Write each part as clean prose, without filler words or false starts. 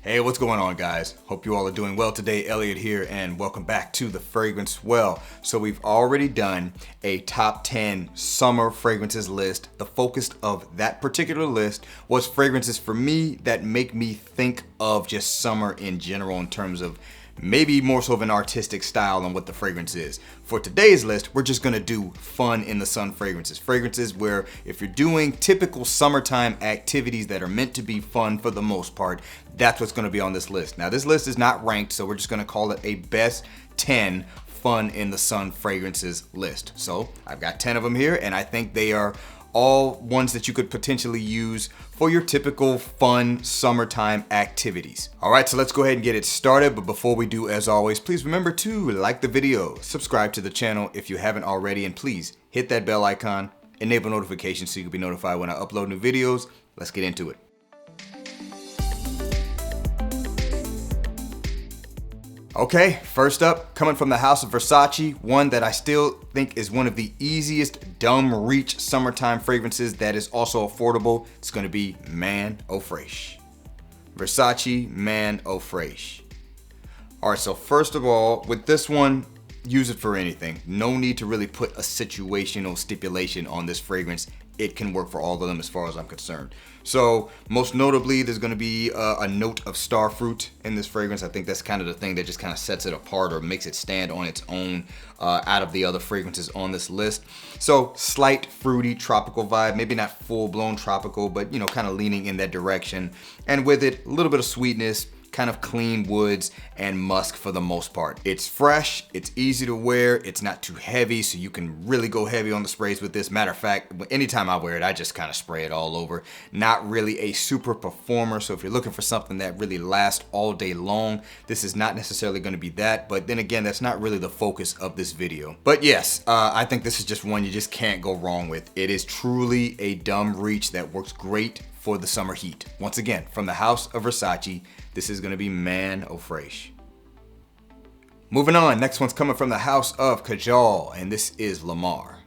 Hey, what's going on, guys? Hope you all are doing well today. Elliot here, and welcome back to The Fragrance Well. So we've already done a top 10 summer fragrances list. The focus of that particular list was fragrances for me that make me think of just summer in general in terms of maybe more so of an artistic style than what the fragrance is. For today's list, we're just gonna do fun in the sun fragrances. Fragrances where if you're doing typical summertime activities that are meant to be fun for the most part, that's what's gonna be on this list. Now this list is not ranked, so we're just gonna call it a best 10 fun in the sun fragrances list. So I've got 10 of them here, and I think they are all ones that you could potentially use for your typical fun summertime activities. All right, so let's go ahead and get it started. But before we do, as always, please remember to like the video, subscribe to the channel if you haven't already, and please hit that bell icon, enable notifications so you can be notified when I upload new videos. Let's get into it. Okay, first up, coming from the house of Versace, one that I still think is one of the easiest dumb reach summertime fragrances that is also affordable. It's gonna be Eau Fraiche. Versace Eau Fraiche. All right, so first of all, with this one, use it for anything. No need to really put a situational stipulation on this fragrance. It can work for all of them as far as I'm concerned. So most notably, there's going to be a note of star fruit in this fragrance. I think that's kind of the thing that just kind of sets it apart or makes it stand on its own out of the other fragrances on this list. So slight fruity tropical vibe, maybe not full blown tropical, but kind of leaning in that direction. And with it, a little bit of sweetness, kind of clean woods and musk for the most part. It's fresh, it's easy to wear, it's not too heavy, so you can really go heavy on the sprays with this. Matter of fact, anytime I wear it, I just kind of spray it all over. Not really a super performer, so if you're looking for something that really lasts all day long, this is not necessarily going to be that, but then again, that's not really the focus of this video. But yes, I think this is just one you just can't go wrong with. It is truly a dumb reach that works great for the summer heat. Once again, from the house of Versace, this is gonna be Eau Fraiche. Moving on, next one's coming from the house of Kajal, and this is Lamar.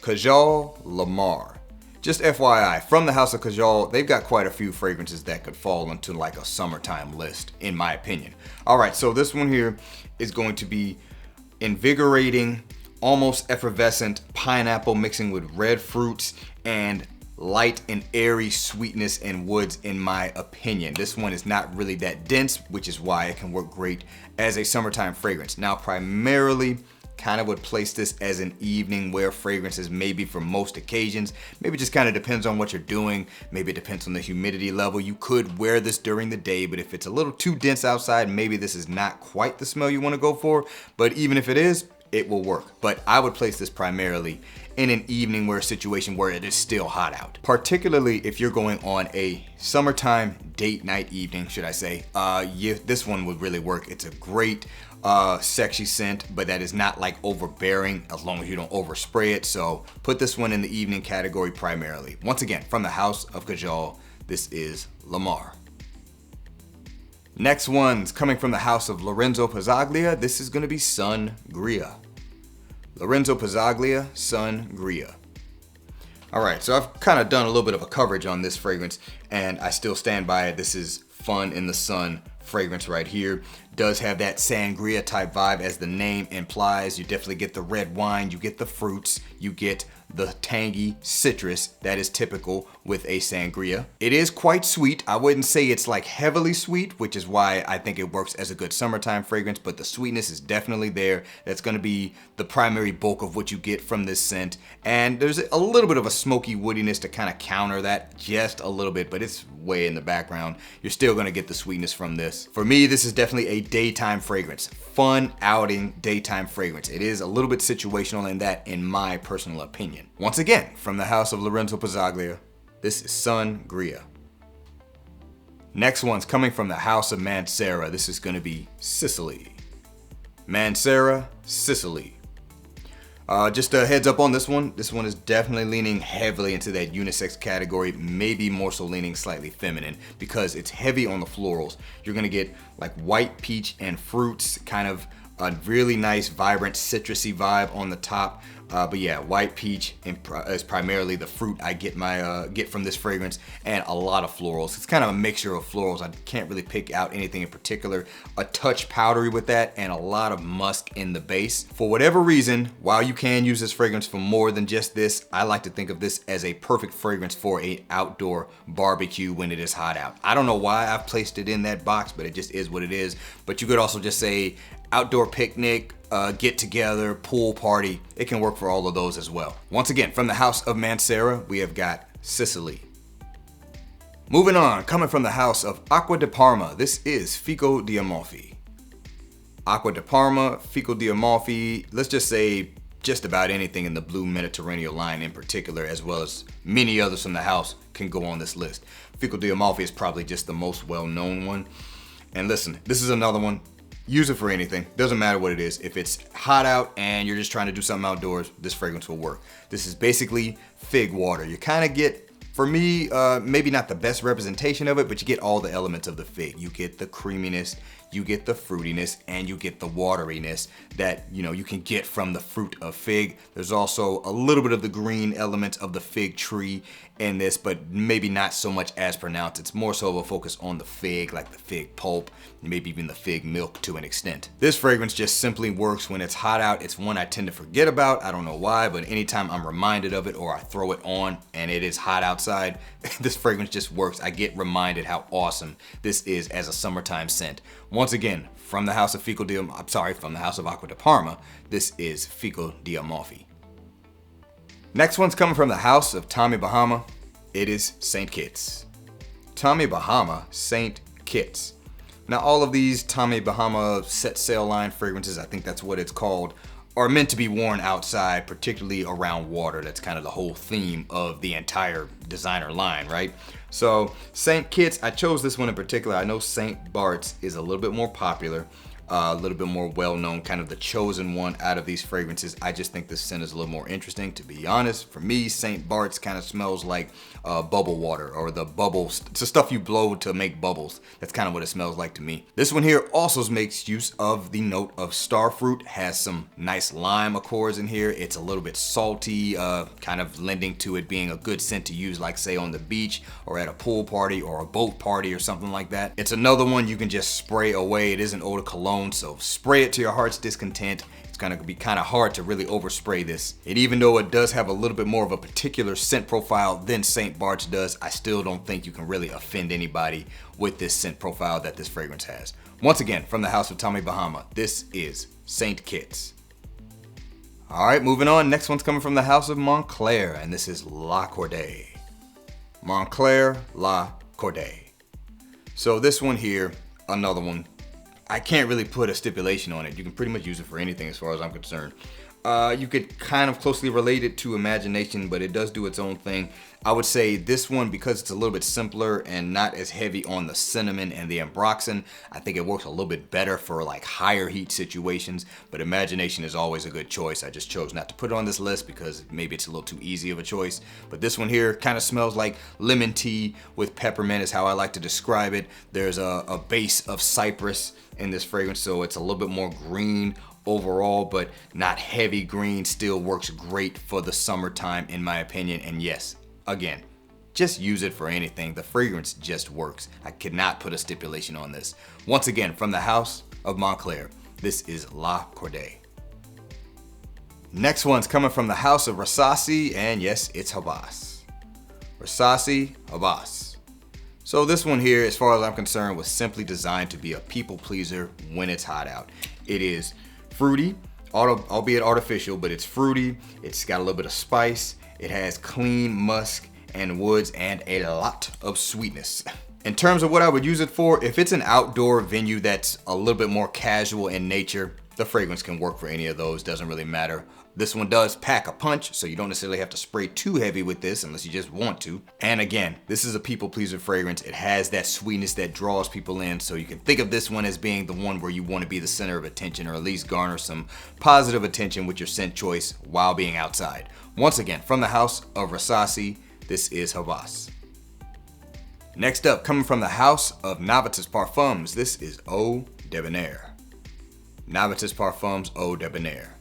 Kajal Lamar. Just FYI, from the house of Kajal, they've got quite a few fragrances that could fall into like a summertime list, in my opinion. All right, so this one here is going to be invigorating, almost effervescent pineapple mixing with red fruits and light and airy sweetness and woods, in my opinion. This one is not really that dense, which is why it can work great as a summertime fragrance. Now, primarily, kind of would place this as an evening wear fragrances, maybe for most occasions. Maybe just kind of depends on what you're doing. Maybe it depends on the humidity level. You could wear this during the day, but if it's a little too dense outside, maybe this is not quite the smell you want to go for. But even if it is, it will work. But I would place this primarily in an evening wear situation where it is still hot out. Particularly if you're going on a summertime date night evening, should I say, this one would really work. It's a great sexy scent, but that is not like overbearing as long as you don't overspray it. So put this one in the evening category primarily. Once again, from the house of Kajal, this is Lamar. Next one's coming from the house of Lorenzo Pizzaglia. This is gonna be Sun-gria. Lorenzo Pizzaglia, Sun-gria. All right, so I've kind of done a little bit of a coverage on this fragrance, and I still stand by it. This is fun in the sun fragrance right here. Does have that sangria type vibe, as the name implies. You definitely get the red wine, you get the fruits, you get the tangy citrus that is typical with a sangria. It is quite sweet. I wouldn't say it's like heavily sweet, which is why I think it works as a good summertime fragrance, but the sweetness is definitely there. That's gonna be the primary bulk of what you get from this scent. And there's a little bit of a smoky woodiness to kind of counter that just a little bit, but it's way in the background. You're still gonna get the sweetness from this. For me, this is definitely a daytime fragrance. Fun outing daytime fragrance. It is a little bit situational in that, in my personal opinion. Once again, from the house of Lorenzo Pizzaglia, this is Sun-gria. Next one's coming from the house of Mancera. This is gonna be Sicily. Mancera, Sicily. Just a heads up on this one. This one is definitely leaning heavily into that unisex category, maybe more so leaning slightly feminine because it's heavy on the florals. You're gonna get like white peach and fruits, kind of A really nice, vibrant, citrusy vibe on the top. But yeah, white peach is primarily the fruit I get from this fragrance, and a lot of florals. It's kind of a mixture of florals. I can't really pick out anything in particular. A touch powdery with that, and a lot of musk in the base. For whatever reason, while you can use this fragrance for more than just this, I like to think of this as a perfect fragrance for an outdoor barbecue when it is hot out. I don't know why I've placed it in that box, but it just is what it is. But you could also just say outdoor picnic, get together, pool party. It can work for all of those as well. Once again, from the house of Mancera, we have got Sicily. Moving on, coming from the house of Acqua di Parma, this is Fico Di Amalfi. Acqua di Parma, Fico Di Amalfi, let's just say just about anything in the blue Mediterranean line in particular, as well as many others from the house, can go on this list. Fico Di Amalfi is probably just the most well-known one. And listen, this is another one. Use it for anything. Doesn't matter what it is. If it's hot out and you're just trying to do something outdoors, this fragrance will work. This is basically fig water. You kind of get, for me, maybe not the best representation of it, but you get all the elements of the fig. You get the creaminess, you get the fruitiness, and you get the wateriness that, you know, you can get from the fruit of fig. There's also a little bit of the green elements of the fig tree in this, but maybe not so much as pronounced. It's more so of a focus on the fig, like the fig pulp, maybe even the fig milk to an extent. This fragrance just simply works when it's hot out. It's one I tend to forget about. I don't know why, but anytime I'm reminded of it or I throw it on and it is hot outside, this fragrance just works. I get reminded how awesome this is as a summertime scent. Once again, from the house of from the house of Acqua di Parma, this is Fico Di Amalfi. Next one's coming from the house of Tommy Bahama. It is St. Kitts. Tommy Bahama, St. Kitts. Now, all of these Tommy Bahama set sail line fragrances, I think that's what it's called, are meant to be worn outside, particularly around water. That's kind of the whole theme of the entire designer line, right? So St. Kitts, I chose this one in particular. I know St. Bart's is a little bit more popular, a little bit more well-known, kind of the chosen one out of these fragrances. I just think this scent is a little more interesting, to be honest. For me, St. Bart's kind of smells like bubble water, or the bubbles. It's the stuff you blow to make bubbles. That's kind of what it smells like to me. This one here also makes use of the note of starfruit, has some nice lime accords in here. It's a little bit salty, kind of lending to it being a good scent to use, like say on the beach or at a pool party or a boat party or something like that. It's another one you can just spray away. It isn't eau de cologne, so spray it to your heart's discontent. It's gonna be kind of hard to really overspray this. And even though it does have a little bit more of a particular scent profile than St. Bart's does, I still don't think you can really offend anybody with this scent profile that this fragrance has. Once again, from the house of Tommy Bahama, this is St. Kitts. All right, moving on. Next one's coming from the house of Montclair, and this is La Cordee. Montclair La Cordee. So this one here, another one, I can't really put a stipulation on it. You can pretty much use it for anything as far as I'm concerned. You could kind of closely relate it to imagination, but it does do its own thing. I would say this one, because it's a little bit simpler and not as heavy on the cinnamon and the ambroxan, I think it works a little bit better for like higher heat situations, but imagination is always a good choice. I just chose not to put it on this list because maybe it's a little too easy of a choice. But this one here kind of smells like lemon tea with peppermint is how I like to describe it. There's a base of cypress in this fragrance, so it's a little bit more green overall, but not heavy green. Still works great for the summertime in my opinion. And yes, again, just use it for anything. The fragrance just works. I could not put a stipulation on this. Once again, from the house of Montclair, this is La Cordee. Next one's coming from the house of Rasasi, and yes, it's Hawas. Rasasi Hawas. So this one here, as far as I'm concerned, was simply designed to be a people pleaser when it's hot out. It is fruity, albeit artificial, but it's fruity. It's got a little bit of spice. It has clean musk and woods and a lot of sweetness. In terms of what I would use it for, if it's an outdoor venue that's a little bit more casual in nature, the fragrance can work for any of those, doesn't really matter. This one does pack a punch, so you don't necessarily have to spray too heavy with this unless you just want to. And again, this is a people pleaser fragrance. It has that sweetness that draws people in, so you can think of this one as being the one where you want to be the center of attention, or at least garner some positive attention with your scent choice while being outside. Once again, from the house of Rasasi, this is Hawas. Next up, coming from the house of Novitus Parfums, this is Eau Debonaire. Novitus Parfums Eau Debonaire.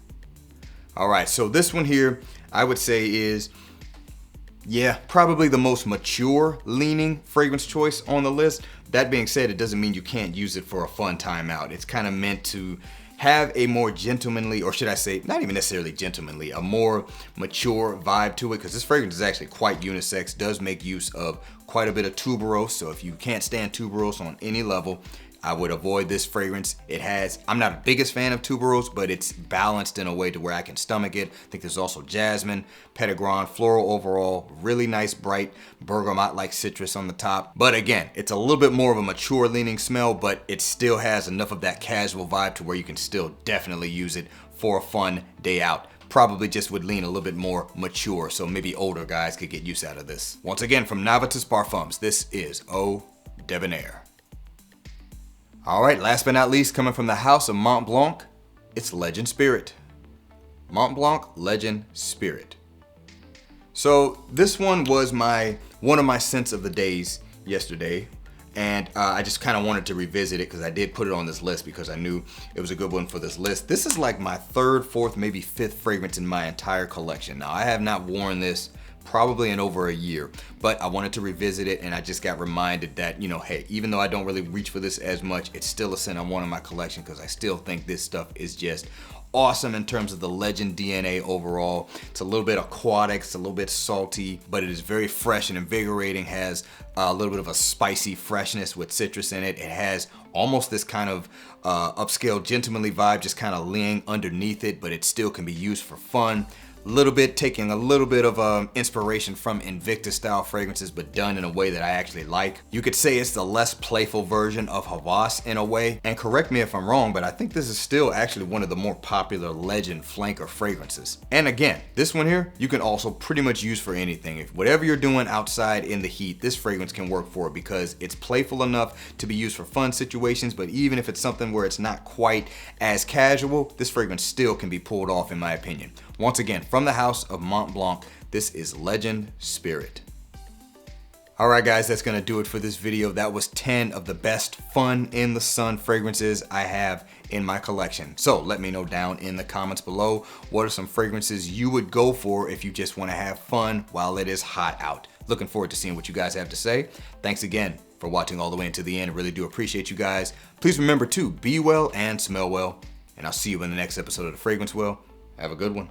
All right, so this one here, I would say is, yeah, probably the most mature leaning fragrance choice on the list. That being said, it doesn't mean you can't use it for a fun time out. It's kind of meant to have a more gentlemanly, or should I say, not even necessarily gentlemanly, a more mature vibe to it, because this fragrance is actually quite unisex, does make use of quite a bit of tuberose. So if you can't stand tuberose on any level, I would avoid this fragrance. It has, I'm not the biggest fan of tuberose, but it's balanced in a way to where I can stomach it. I think there's also jasmine, petitgrain, floral overall, really nice bright bergamot-like citrus on the top. But again, it's a little bit more of a mature leaning smell, but it still has enough of that casual vibe to where you can still definitely use it for a fun day out. Probably just would lean a little bit more mature, so maybe older guys could get use out of this. Once again, from Novitus Parfums, this is Eau Debonaire. All right, last but not least, coming from the house of Mont Blanc, it's Legend Spirit. Mont Blanc Legend Spirit. So this one was one of my scents of the days yesterday, and I just kind of wanted to revisit it because I did put it on this list because I knew it was a good one for this list. This is like my third, fourth, maybe fifth fragrance in my entire collection. Now, I have not worn this probably in over a year, but I wanted to revisit it, and I just got reminded that, you know, hey, even though I don't really reach for this as much, it's still a scent I want in my collection because I still think this stuff is just awesome in terms of the Legend DNA overall. It's a little bit aquatic, it's a little bit salty, but it is very fresh and invigorating, has a little bit of a spicy freshness with citrus in it. It has almost this kind of upscale, gentlemanly vibe just kind of laying underneath it, but it still can be used for fun. Taking a little bit of inspiration from Invictus style fragrances, but done in a way that I actually like. You could say it's the less playful version of Hawas in a way, and correct me if I'm wrong, but I think this is still actually one of the more popular Legend flanker fragrances. And again, this one here, you can also pretty much use for anything. If whatever you're doing outside in the heat, this fragrance can work for it because it's playful enough to be used for fun situations, but even if it's something where it's not quite as casual, this fragrance still can be pulled off in my opinion. Once again, from the house of Mont Blanc, this is Legend Spirit. All right, guys, that's gonna do it for this video. That was 10 of the best fun in the sun fragrances I have in my collection. So let me know down in the comments below, what are some fragrances you would go for if you just wanna have fun while it is hot out. Looking forward to seeing what you guys have to say. Thanks again for watching all the way into the end. I really do appreciate you guys. Please remember to be well and smell well, and I'll see you in the next episode of The Fragrance Well. Have a good one.